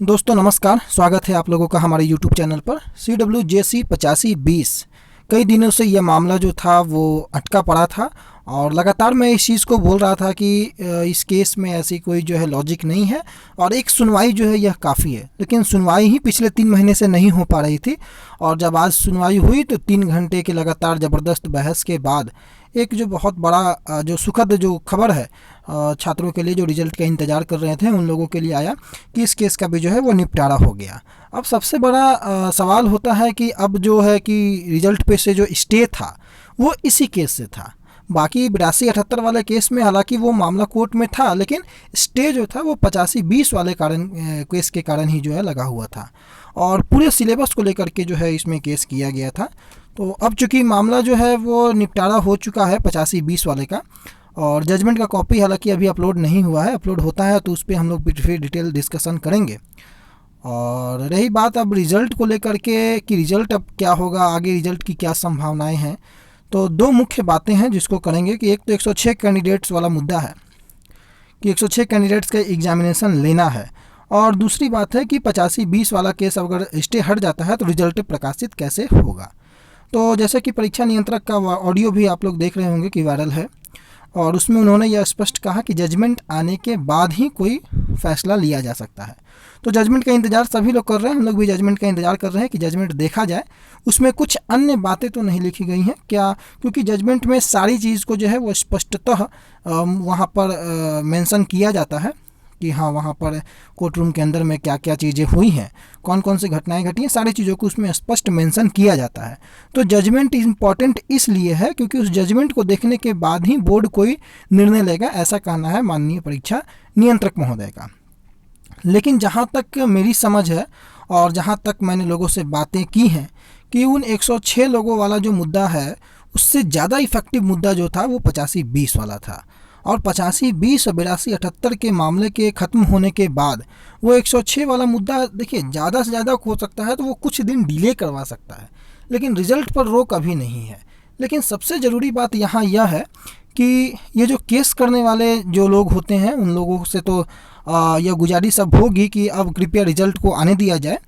दोस्तों नमस्कार, स्वागत है आप लोगों का हमारे YouTube चैनल पर। CWJC 8520 कई दिनों से यह मामला जो था वो अटका पड़ा था और लगातार मैं इस चीज़ को बोल रहा था कि इस केस में ऐसी कोई जो है लॉजिक नहीं है और एक सुनवाई जो है यह काफ़ी है। लेकिन सुनवाई ही पिछले 3 महीने से नहीं हो पा रही थी और जब आज सुनवाई हुई तो 3 घंटे के लगातार ज़बरदस्त बहस के बाद एक जो बहुत बड़ा जो सुखद जो खबर है छात्रों के लिए जो रिज़ल्ट का इंतज़ार कर रहे थे उन लोगों के लिए आया कि इस केस का भी जो है वो निपटारा हो गया। अब सबसे बड़ा सवाल होता है कि अब जो है कि रिज़ल्ट पे से जो स्टे था वो इसी केस से था। बाकी 82-78 वाले केस में हालांकि वो मामला कोर्ट में था, लेकिन स्टे जो था वो 85-20 वाले केस के कारण ही जो है लगा हुआ था और पूरे सिलेबस को लेकर के जो है इसमें केस किया गया था। तो अब चूँकि मामला जो है वो निपटारा हो चुका है 85-20 वाले का और जजमेंट का कॉपी हालांकि अभी अपलोड नहीं हुआ है। अपलोड होता है तो उस पर हम लोग फिर डिटेल डिस्कशन करेंगे। और रही बात अब रिज़ल्ट को लेकर के कि रिज़ल्ट अब क्या होगा, आगे रिज़ल्ट की क्या संभावनाएं हैं, तो 2 मुख्य बातें हैं जिसको करेंगे कि एक तो 106 कैंडिडेट्स वाला मुद्दा है कि 106 कैंडिडेट्स का एग्जामिनेशन लेना है और दूसरी बात है कि 85-20 वाला केस अगर स्टे हट जाता है तो रिज़ल्ट प्रकाशित कैसे होगा। तो जैसे कि परीक्षा नियंत्रक का ऑडियो भी आप लोग देख रहे होंगे कि वायरल है और उसमें उन्होंने यह स्पष्ट कहा कि जजमेंट आने के बाद ही कोई फैसला लिया जा सकता है। तो जजमेंट का इंतज़ार सभी लोग कर रहे हैं, हम लोग भी जजमेंट का इंतज़ार कर रहे हैं कि जजमेंट देखा जाए। उसमें कुछ अन्य बातें तो नहीं लिखी गई हैं क्या, क्योंकि जजमेंट में सारी चीज़ को जो है वो स्पष्टतः वहाँ पर मेंशन किया जाता है कि हाँ वहाँ पर कोर्ट रूम के अंदर में क्या क्या चीज़ें हुई हैं, कौन कौन सी घटनाएं घटी हैं, सारी चीज़ों को उसमें स्पष्ट मेंशन किया जाता है। तो जजमेंट इम्पॉर्टेंट इसलिए है क्योंकि उस जजमेंट को देखने के बाद ही बोर्ड कोई निर्णय लेगा, ऐसा कहना है माननीय परीक्षा नियंत्रक महोदय का। लेकिन जहाँ तक मेरी समझ है और जहाँ तक मैंने लोगों से बातें की हैं कि उन 106 लोगों वाला जो मुद्दा है उससे ज़्यादा इफ़ेक्टिव मुद्दा जो था वो 85-20 वाला था और 85-20 और 82-78 के मामले के ख़त्म होने के बाद वो 106 वाला मुद्दा देखिए ज़्यादा से ज़्यादा हो सकता है तो वो कुछ दिन डिले करवा सकता है, लेकिन रिज़ल्ट पर रोक अभी नहीं है। लेकिन सबसे ज़रूरी बात यहाँ यह है कि ये जो केस करने वाले जो लोग होते हैं उन लोगों से तो यह गुजारिश अब होगी कि अब कृपया रिज़ल्ट को आने दिया जाए,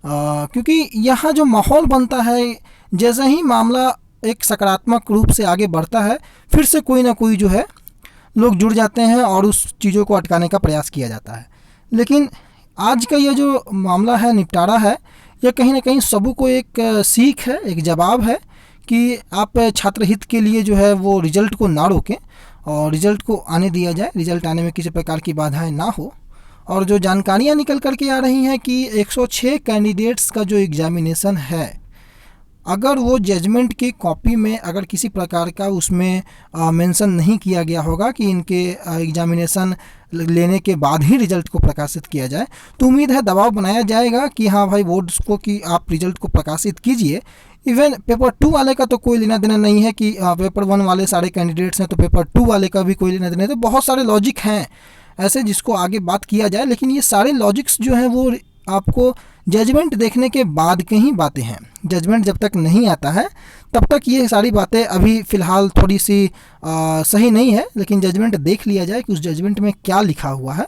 क्योंकि यहाँ जो माहौल बनता है जैसे ही मामला एक सकारात्मक रूप से आगे बढ़ता है फिर से कोई ना कोई जो है लोग जुड़ जाते हैं और उस चीज़ों को अटकाने का प्रयास किया जाता है। लेकिन आज का ये जो मामला है, निपटारा है, यह कहीं ना कहीं सबको एक सीख है, एक जवाब है कि आप छात्र हित के लिए जो है वो रिज़ल्ट को ना रोकें और रिज़ल्ट को आने दिया जाए, रिज़ल्ट आने में किसी प्रकार की बाधाएं ना हो। और जो जानकारियां निकल कर के आ रही हैं कि 106 कैंडिडेट्स का जो एग्ज़ामिनेशन है, अगर वो जजमेंट की कॉपी में अगर किसी प्रकार का उसमें मेंशन नहीं किया गया होगा कि इनके एग्ज़ामिनेशन लेने के बाद ही रिज़ल्ट को प्रकाशित किया जाए, तो उम्मीद है दबाव बनाया जाएगा कि हाँ भाई बोर्ड्स को कि आप रिज़ल्ट को प्रकाशित कीजिए। इवन पेपर 2 वाले का तो कोई लेना देना नहीं है कि पेपर 1 वाले सारे कैंडिडेट्स हैं तो पेपर 2 वाले का भी कोई लेना देना है। तो बहुत सारे लॉजिक हैं ऐसे जिसको आगे बात किया जाए, लेकिन ये सारे लॉजिक्स जो हैं वो आपको जजमेंट देखने के बाद की ही बातें हैं। जजमेंट जब तक नहीं आता है तब तक ये सारी बातें अभी फ़िलहाल थोड़ी सी सही नहीं है, लेकिन जजमेंट देख लिया जाए कि उस जजमेंट में क्या लिखा हुआ है,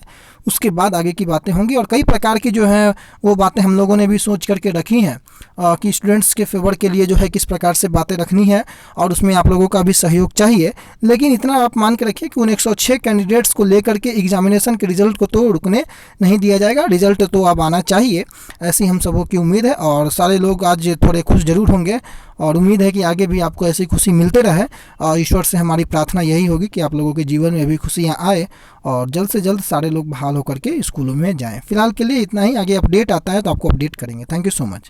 उसके बाद आगे की बातें होंगी। और कई प्रकार की जो हैं वो बातें हम लोगों ने भी सोच करके रखी हैं कि स्टूडेंट्स के फेवर के लिए जो है किस प्रकार से बातें रखनी है और उसमें आप लोगों का भी सहयोग चाहिए। लेकिन इतना आप मान के रखिए कि उन 106 कैंडिडेट्स को लेकर के एग्जामिनेशन के रिज़ल्ट को तो रुकने नहीं दिया जाएगा, रिज़ल्ट तो अब आना चाहिए, ऐसी हम सबों की उम्मीद है। और सारे लोग आज थोड़े खुश ज़रूर होंगे और उम्मीद है कि आगे भी आपको ऐसी खुशी मिलते रहे। और ईश्वर से हमारी प्रार्थना यही होगी कि आप लोगों के जीवन में भी खुशियाँ आए और जल्द से जल्द सारे लोग बहाल होकर के स्कूलों में जाएं। फिलहाल के लिए इतना ही, आगे अपडेट आता है तो आपको अपडेट करेंगे। Thank you so much.